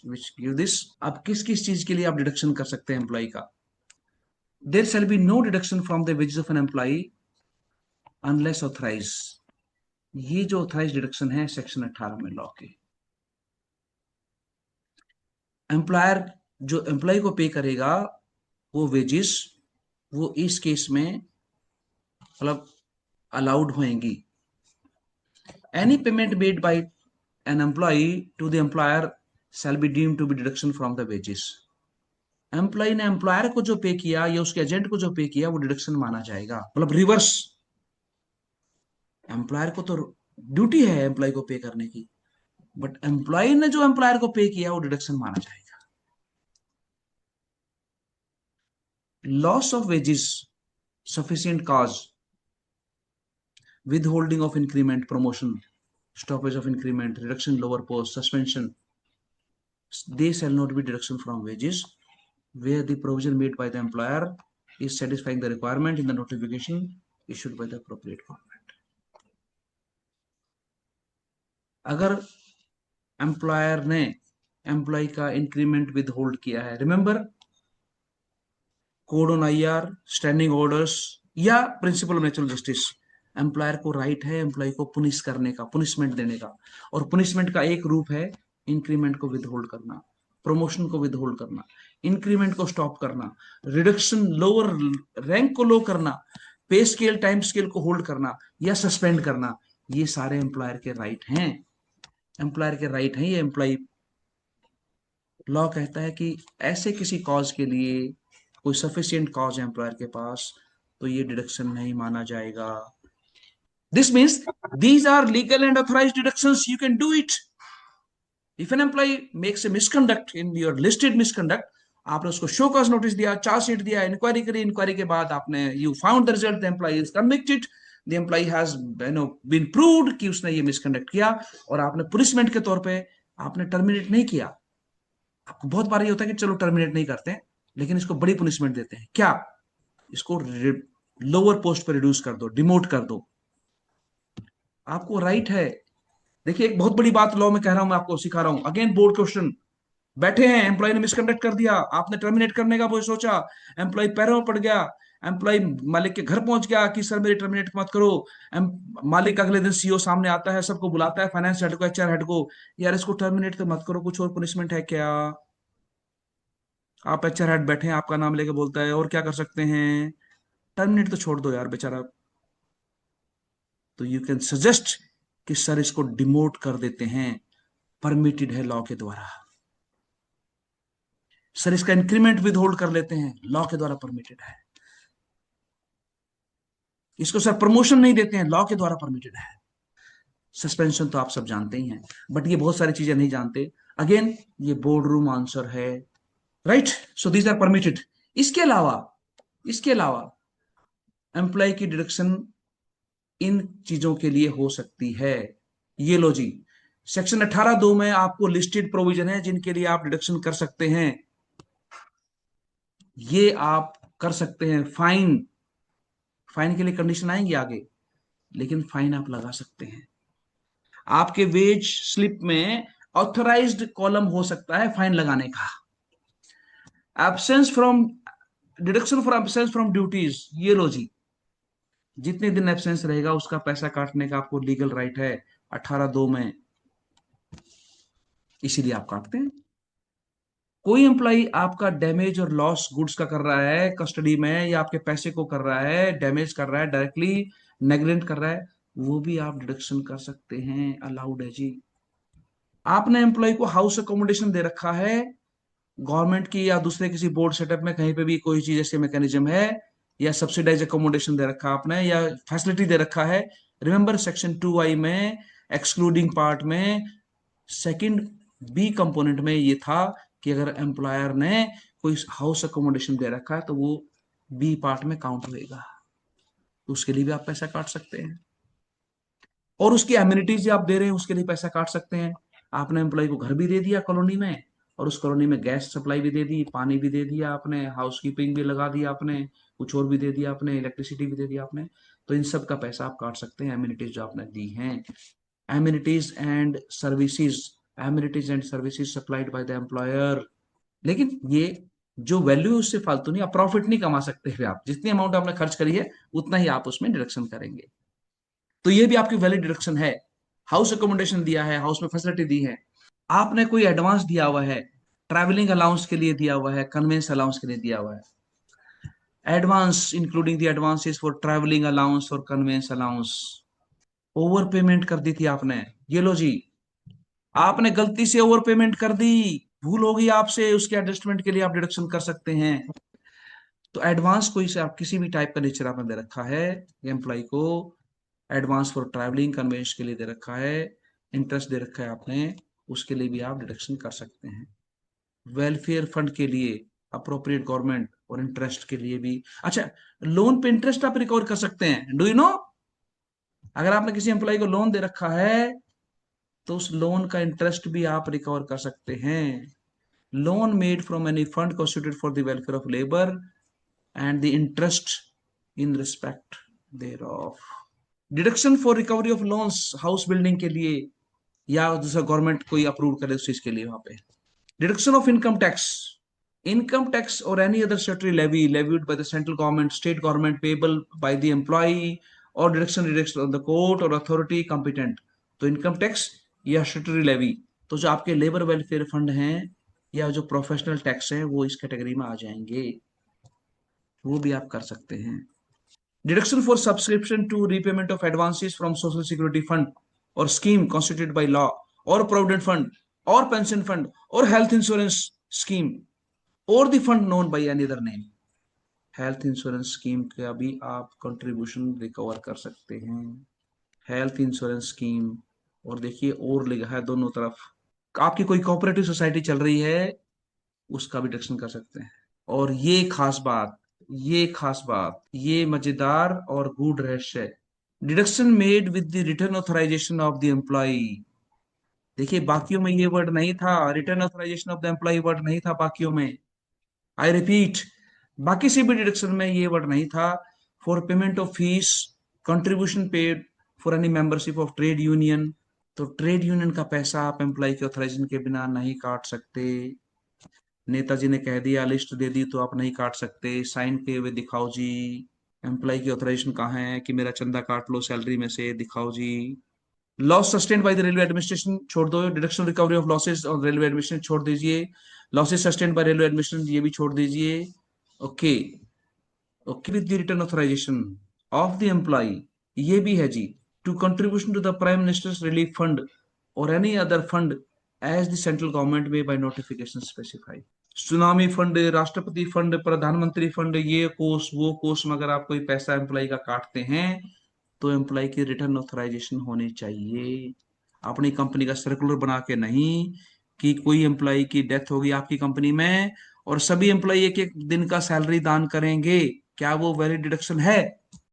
which give this. अब किस किस चीज के लिए आप डिडक्शन कर सकते हैं एम्प्लॉय का? There shall be no deduction from the wages of an employ unless authorise. ये जो ऑथराइज डिडक्शन है सेक्शन 18 में लॉ के, एम्प्लॉयर जो एम्प्लॉय को पे करेगा वो वेजेस, वो इस केस में मतलब अलाउड होंगी। Any payment made by an employ to the employer shall be deemed to be deduction from the wages. Employ ने एम्प्लॉयर को जो पे किया या उसके एजेंट को जो पे किया वो डिडक्शन माना जाएगा। मतलब रिवर्स, एम्प्लॉयर को तो ड्यूटी है एम्प्लॉय को पे करने की, बट एम्प्लॉय ने जो एम्प्लॉयर को पे किया वो डिडक्शन माना जाएगा। Loss of wages sufficient cause, withholding of increment, promotion, stoppage of increment, reduction lower post, suspension, they shall not be deduction from wages where the provision made by the employer is satisfying the requirement in the notification issued by the appropriate government. अगर employer ने employ का increment withhold किया है, remember code on IR, standing orders या principle of natural justice, employer को right है employ को punish करने का, पुनिशमेंट देने का। और पुनिशमेंट का एक रूप है इंक्रीमेंट को विदहोल्ड करना, प्रमोशन को विदहोल्ड करना, इंक्रीमेंट को स्टॉप करना, रिडक्शन लोअर रैंक को लो करना, पे स्केल टाइम स्केल को होल्ड करना या सस्पेंड करना। ये सारे एम्प्लॉयर के राइट हैं, एम्प्लॉयर के राइट हैं ये। एम्प्लॉय लॉ कहता है कि ऐसे किसी कॉज के लिए कोई सफिशिएंट कॉज है एम्प्लॉयर के पास तो ये डिडक्शन नहीं माना जाएगा। This means these are legal and authorised deductions, you can do it. If an employ makes a misconduct in your listed misconduct, आपने उसको शो कॉज नोटिस दिया, चार्जशीट दिया, इंक्वायरी करी, इंक्वायरी के बाद आपने you found the result the employ is convicted, the employ has been proved कि उसने ये मिसकंडक्ट किया, और आपने पुनिशमेंट के तौर पे आपने टर्मिनेट नहीं किया। आपको बहुत बार ये होता है कि चलो टर्मिनेट नहीं करते, लेकिन इसको बड़ी पुनिशमेंट देते हैं। क्या? इसको लोअर पोस्ट पर रिड्यूस कर दो, डिमोट कर दो। आपको राइट है। देखिए एक बहुत बड़ी बात लॉ में कह रहा हूं, मैं आपको सिखा रहा हूं। अगेन बोर्ड क्वेश्चन, बैठे हैं, एम्प्लॉय ने मिसकंडक्ट कर दिया, आपने टर्मिनेट करने का वो सोचा, एम्प्लॉय पैरों में पड़ गया, एम्प्लॉय मालिक के घर पहुंच गया कि सर मेरी टर्मिनेट मत करो। मालिक अगले दिन सीईओ सामने आता है, सबको बुलाता है, फाइनेंस हेड को, एचआर हेड को, यार इसको टर्मिनेट तो मत करो, कुछ और पनिशमेंट है क्या? आप एचआर हेड बैठे हैं, आपका नाम लेके बोलता है और क्या कर सकते हैं, टर्मिनेट तो छोड़ दो यार बेचारा। तो यू कैन सजेस्ट कि सर इसको डिमोट कर देते हैं, परमिटेड है लॉ के द्वारा। सर इसका इंक्रीमेंट विद होल्ड कर लेते हैं, लॉ के द्वारा परमिटेड है। इसको सर प्रमोशन नहीं देते हैं, लॉ के द्वारा परमिटेड है। सस्पेंशन तो आप सब जानते ही हैं, बट ये बहुत सारी चीजें नहीं जानते। अगेन ये बोर्ड रूम आंसर है, right? So these are permitted. इसके अलावा एम्प्लॉय की डिडक्शन इन चीजों के लिए हो सकती है। ये लो जी, सेक्शन 18(2) में आपको लिस्टेड प्रोविजन है जिनके लिए आप डिडक्शन कर सकते हैं। ये आप कर सकते हैं। फाइन, फाइन के लिए कंडीशन आएंगी आगे, लेकिन फाइन आप लगा सकते हैं। आपके वेज स्लिप में ऑथराइज्ड कॉलम हो सकता है फाइन लगाने का। Absence from, deduction for absence from duties, ये लो जी, जितने दिन एब्सेंस रहेगा उसका पैसा काटने का आपको लीगल राइट है 18(2) में, इसीलिए आप काटते हैं। कोई एम्प्लॉय आपका डैमेज और लॉस गुड्स का कर रहा है कस्टडी में, या आपके पैसे को कर रहा है, डैमेज कर रहा है, डायरेक्टली नेग्लेक्ट कर रहा है, वो भी आप डिडक्शन कर सकते हैं, अलाउड है जी। आपने एम्प्लॉय को हाउस अकोमोडेशन दे रखा है गवर्नमेंट की या दूसरे किसी बोर्ड सेटअप में, कहीं पे भी कोई चीज ऐसे मैकेनिज्म है, या सब्सिडाइज अकोमोडेशन दे रखा आपने, या फैसिलिटी दे रखा है। रिमेंबर सेक्शन 2(i) में एक्सक्लूडिंग पार्ट में सेकंड बी कंपोनेंट में ये था कि अगर एम्प्लॉयर ने कोई हाउस अकोमोडेशन दे रखा है तो वो बी पार्ट में काउंट होएगा, तो उसके लिए भी आप पैसा काट सकते हैं। और उसकी एम्यूनिटीज आप दे रहे हैं उसके लिए पैसा काट सकते हैं। आपने एम्प्लॉय को घर भी दे दिया कॉलोनी में, और उस कॉलोनी में गैस सप्लाई भी दे दी, पानी भी दे दिया आपने, हाउस कीपिंग भी लगा दिया आपने, कुछ और भी दे दिया आपने, इलेक्ट्रिसिटी भी दे दिया आपने, तो इन सब का पैसा आप काट सकते हैं, एम्यूनिटीज जो आपने दी हैं। Amenities and services amenities and services supplied by the employer. लेकिन ये जो वैल्यू है उससे फालतू नहीं, आप प्रॉफिट नहीं कमा सकते फिर, आप जितनी अमाउंट आपने खर्च करी है उतना ही आप उसमें डिडक्शन करेंगे। तो ये भी आपकी वैलिड डिडक्शन है। हाउस अकोमोडेशन दिया है, हाउस में फैसिलिटी दी है, आपने कोई एडवांस दिया हुआ है, ट्रैवलिंग अलाउंस के लिए दिया हुआ है, कन्वेंस अलाउंस के लिए दिया हुआ है, advance including the advances for travelling allowance और कन्वेंस अलाउंस, ओवर पेमेंट कर दी थी आपने, ये लो जी, आपने गलती से ओवर पेमेंट कर दी, भूल होगी आपसे, उसके एडजस्टमेंट के लिए आप डिडक्शन कर सकते हैं। तो एडवांस कोई से आप किसी भी टाइप का नेचर आपने दे रखा है एम्प्लॉय को, एडवांस फॉर ट्रैवलिंग कन्वेंस के लिए दे रखा है, इंटरेस्ट दे रखा है आपने, उसके लिए भी आप डिडक्शन कर सकते हैं। वेलफेयर फंड के लिए अप्रोप्रिएट गवर्नमेंट और इंटरेस्ट के लिए भी। अच्छा, लोन पे इंटरेस्ट आप रिकवर कर सकते हैं, डू यू नो? अगर आपने किसी एम्प्लॉय को लोन दे रखा है तो उस लोन का इंटरेस्ट भी आप रिकवर कर सकते हैं। Loan made from any fund constituted for the welfare of labour and the interest in respect there of. Deduction for recovery of loans house building के लिए, या दूसरा गवर्नमेंट कोई अप्रूव करे उस चीज के लिए, वहां पे deduction of income tax, income tax or any other statutory levy levied by the central government, state government, payable by the employee, or deduction on the court or authority competent। तो income tax या स्टेटरी levy, तो जो आपके labour welfare fund हैं या जो professional tax है वो इस कैटेगरी में आ जाएंगे, वो भी आप कर सकते हैं। Deduction for subscription to repayment of advances from social security fund और स्कीम कॉन्स्टिट्यूटेड बाय लॉ, और प्रोविडेंट फंड, और पेंशन फंड, और हेल्थ इंश्योरेंस स्कीम, और the fund known by any other name. Health insurance scheme का भी आप contribution recover कर सकते हैं। हेल्थ इंश्योरेंस स्कीम, और देखिए और लिखा है दोनों तरफ, आपकी कोई कोऑपरेटिव सोसाइटी चल रही है उसका भी डिडक्शन कर सकते हैं। और ये खास बात, ये खास बात, ये मजेदार और गूढ़ रहस्य, deduction made with the return authorisation of the employ. देखिए बाकियों में ये वर्ड नहीं था, return authorisation of the employ word नहीं था बाकियों में, आई रिपीट, बाकी से भी डिडक्शन में ये वर्ड नहीं था। For payment of fees, contribution paid for any membership of trade union, तो ट्रेड यूनियन का पैसा आप एम्प्लॉय के ऑथराइजेशन के बिना नहीं काट सकते। नेताजी ने कह दिया, लिस्ट दे दी तो आप नहीं काट सकते, साइन किए हुए दिखाओ जी। एम्प्लॉय की ऑथराइजेशन कहाँ है कि मेरा चंदा काट लो सैलरी में से, दिखाओ जी। Loss sustained by the railway administration छोड़ दो, डिडक्शन रिकवरी ऑफ लॉसेस और रेलवे एडमिनिस्ट्रेशन छोड़ दीजिए, losses sustained by railway administration ये भी छोड़ दीजिए। Okay, okay with the return authorisation of the employ, ये भी है जी, to contribution to the prime minister's relief fund और any other fund as the central government में by notification specify. Tsunami fund, राष्ट्रपति फंड, प्रधानमंत्री फंड, ये कोष वो कोष में अगर आप कोई पैसा एम्प्लॉय का काटते हैं तो एम्प्लॉय की रिटर्न ऑथराइजेशन होनी चाहिए। अपनी कंपनी का सर्कुलर बना के नहीं कि कोई एम्प्लॉय की डेथ होगी आपकी कंपनी में और सभी एम्प्लॉय एक एक दिन का सैलरी दान करेंगे, क्या वो वैलिड डिडक्शन है?